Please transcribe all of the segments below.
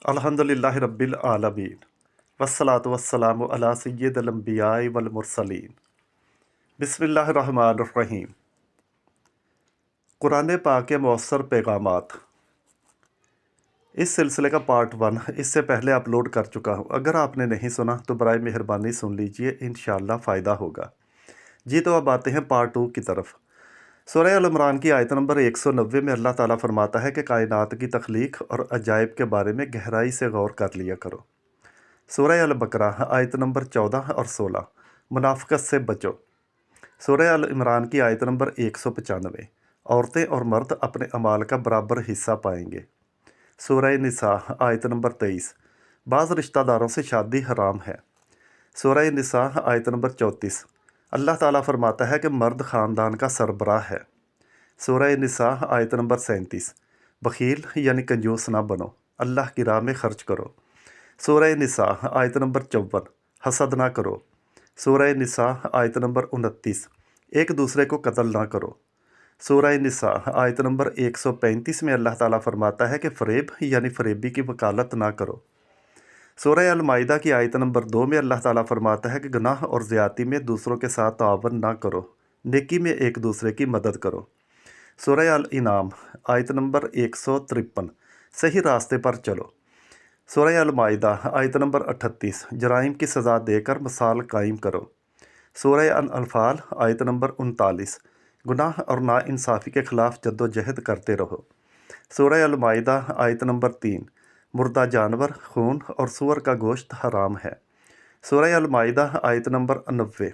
الحمدللہ رب العالمین والصلاة والسلام علی سید الانبیاء والمرسلین۔ بسم اللہ الرحمن الرحیم۔ قرآن پاک کے مؤثر پیغامات، اس سلسلے کا پارٹ 1 اس سے پہلے اپلوڈ کر چکا ہوں۔ اگر آپ نے نہیں سنا تو برائے مہربانی سن لیجئے، انشاءاللہ فائدہ ہوگا۔ جی تو اب آتے ہیں پارٹ 2 کی طرف۔ سورہ ال عمران کی آیت نمبر 190 میں اللہ تعالیٰ فرماتا ہے کہ کائنات کی تخلیق اور عجائب کے بارے میں گہرائی سے غور کر لیا کرو۔ سورہ البقرہ آیت نمبر 14 اور 16، منافقت سے بچو۔ سورہ ال عمران کی آیت نمبر 195، عورتیں اور مرد اپنے اعمال کا برابر حصہ پائیں گے۔ سورہ نساء آیت نمبر 23، بعض رشتہ داروں سے شادی حرام ہے۔ سورہ نساء آیت نمبر 34، اللہ تعالیٰ فرماتا ہے کہ مرد خاندان کا سربراہ ہے۔ سورہ نساء آیت نمبر 37، بخیل یعنی کنجوس نہ بنو، اللہ کی راہ میں خرچ کرو۔ سورہ نساء آیت نمبر 54، حسد نہ کرو۔ سورہ نساء آیت نمبر 29، ایک دوسرے کو قتل نہ کرو۔ سورہ نساء آیت نمبر 135 میں اللہ تعالیٰ فرماتا ہے کہ فریب یعنی فریبی کی وکالت نہ کرو۔ سورہ المائدہ کی آیت نمبر 2 میں اللہ تعالیٰ فرماتا ہے کہ گناہ اور زیادتی میں دوسروں کے ساتھ تعاون نہ کرو، نیکی میں ایک دوسرے کی مدد کرو۔ سورہ الانعام آیت نمبر 153، صحیح راستے پر چلو۔ سورہ المائدہ آیت نمبر 38، جرائم کی سزا دے کر مثال قائم کرو۔ سورہ الانفال آیت نمبر 39، گناہ اور ناانصافی کے خلاف جد و جہد کرتے رہو۔ سورہ المائدہ آیت نمبر 3، مردہ جانور، خون اور سور کا گوشت حرام ہے۔ سورہ المائدہ آیت نمبر 90،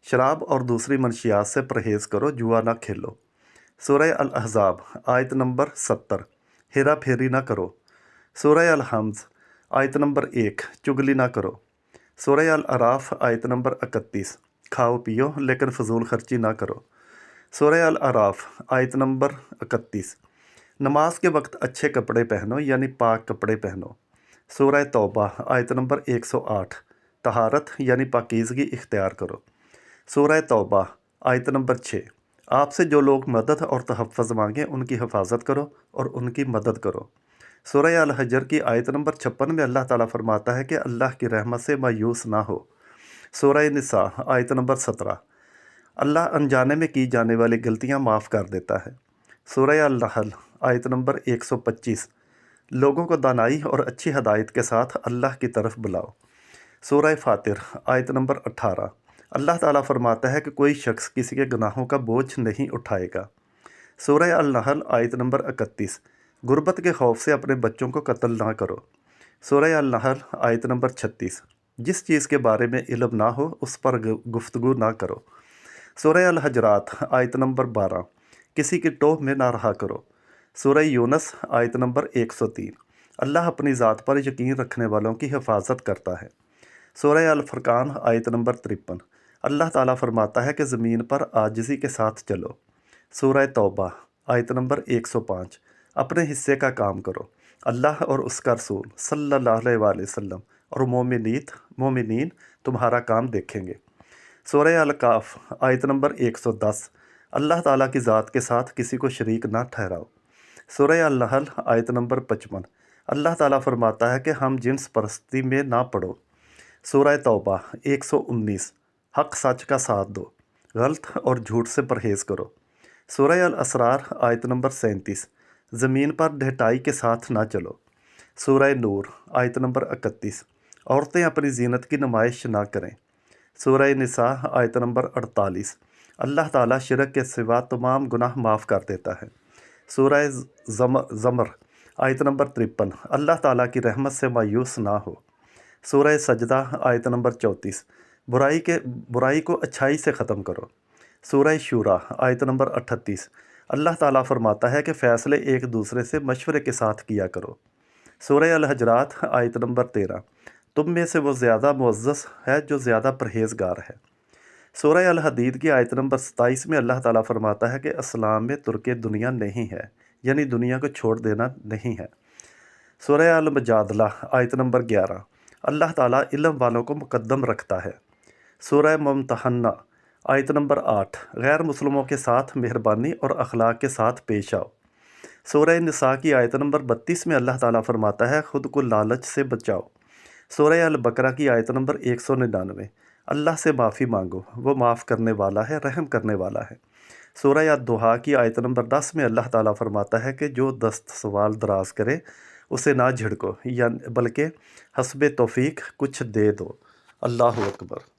شراب اور دوسری منشیات سے پرہیز کرو، جوا نہ کھیلو۔ سورہ الاحزاب آیت نمبر 70، ہیرا پھیری نہ کرو۔ سورہ الحمز آیت نمبر 1، چگلی نہ کرو۔ سورہ الاعراف آیت نمبر 31، کھاؤ پیو لیکن فضول خرچی نہ کرو۔ سورہ الاعراف آیت نمبر 31، نماز کے وقت اچھے کپڑے پہنو یعنی پاک کپڑے پہنو۔ سورہ توبہ آیت نمبر 108، طہارت یعنی پاکیزگی اختیار کرو۔ سورہ توبہ آیت نمبر 6، آپ سے جو لوگ مدد اور تحفظ مانگیں ان کی حفاظت کرو اور ان کی مدد کرو۔ سورہ الحجر کی آیت نمبر 56 میں اللہ تعالیٰ فرماتا ہے کہ اللہ کی رحمت سے مایوس نہ ہو۔ سورہ نساء آیت نمبر 17، اللہ انجانے میں کی جانے والی غلطیاں معاف کر دیتا ہے۔ سورہ النحل آیت نمبر 125، لوگوں کو دانائی اور اچھی ہدایت کے ساتھ اللہ کی طرف بلاؤ۔ سورہ فاطر آیت نمبر 18، اللہ تعالیٰ فرماتا ہے کہ کوئی شخص کسی کے گناہوں کا بوجھ نہیں اٹھائے گا۔ سورہ النحل آیت نمبر 31، غربت کے خوف سے اپنے بچوں کو قتل نہ کرو۔ سورہ النحل آیت نمبر 36، جس چیز کے بارے میں علم نہ ہو اس پر گفتگو نہ کرو۔ سورہ الحجرات آیت نمبر 12، کسی کی ٹوہ میں نہ رہا کرو۔ سورہ یونس آیت نمبر 103، اللہ اپنی ذات پر یقین رکھنے والوں کی حفاظت کرتا ہے۔ سورہ الفرقان آیت نمبر 53، اللہ تعالیٰ فرماتا ہے کہ زمین پر عاجزی کے ساتھ چلو۔ سورہ توبہ آیت نمبر 105، اپنے حصے کا کام کرو، اللہ اور اس کا رسول صلی اللہ علیہ وآلہ وسلم اور مومنین تمہارا کام دیکھیں گے۔ سورہ الکاف آیت نمبر 110، اللہ تعالیٰ کی ذات کے ساتھ کسی کو شریک نہ ٹھہراؤ۔ سورہ النحل آیت نمبر 55، اللہ تعالیٰ فرماتا ہے کہ ہم جنس پرستی میں نہ پڑو۔ سورہ توبہ 119، حق سچ کا ساتھ دو، غلط اور جھوٹ سے پرہیز کرو۔ سورہ الاسرار آیت نمبر 37، زمین پر ڈھٹائی کے ساتھ نہ چلو۔ سورہ نور آیت نمبر 31، عورتیں اپنی زینت کی نمائش نہ کریں۔ سورہ نساء آیت نمبر 48، اللہ تعالیٰ شرک کے سوا تمام گناہ معاف کر دیتا ہے۔ سورہ زمر آیت نمبر 53، اللہ تعالیٰ کی رحمت سے مایوس نہ ہو۔ سورہ سجدہ آیت نمبر 34، برائی کو اچھائی سے ختم کرو۔ سورہ شورا آیت نمبر 38، اللہ تعالیٰ فرماتا ہے کہ فیصلے ایک دوسرے سے مشورے کے ساتھ کیا کرو۔ سورہ الحجرات آیت نمبر 13، تم میں سے وہ زیادہ معزز ہے جو زیادہ پرہیزگار ہے۔ سورہ الحدید کی آیت نمبر 27 میں اللہ تعالیٰ فرماتا ہے کہ اسلام میں ترک دنیا نہیں ہے، یعنی دنیا کو چھوڑ دینا نہیں ہے۔ سورہ المجادلہ آیت نمبر 11، اللہ تعالیٰ علم والوں کو مقدم رکھتا ہے۔ سورہ ممتحنہ آیت نمبر 8، غیر مسلموں کے ساتھ مہربانی اور اخلاق کے ساتھ پیش آؤ۔ سورہ نساء کی آیت نمبر 32 میں اللہ تعالیٰ فرماتا ہے خود کو لالچ سے بچاؤ۔ سورہ البقرہ کی آیت نمبر 199، اللہ سے معافی مانگو، وہ معاف کرنے والا ہے، رحم کرنے والا ہے۔ سورہ الضحیٰ کی آیت نمبر 10 میں اللہ تعالیٰ فرماتا ہے کہ جو دست سوال دراز کرے اسے نہ جھڑکو، بلکہ حسب توفیق کچھ دے دو۔ اللہ اکبر۔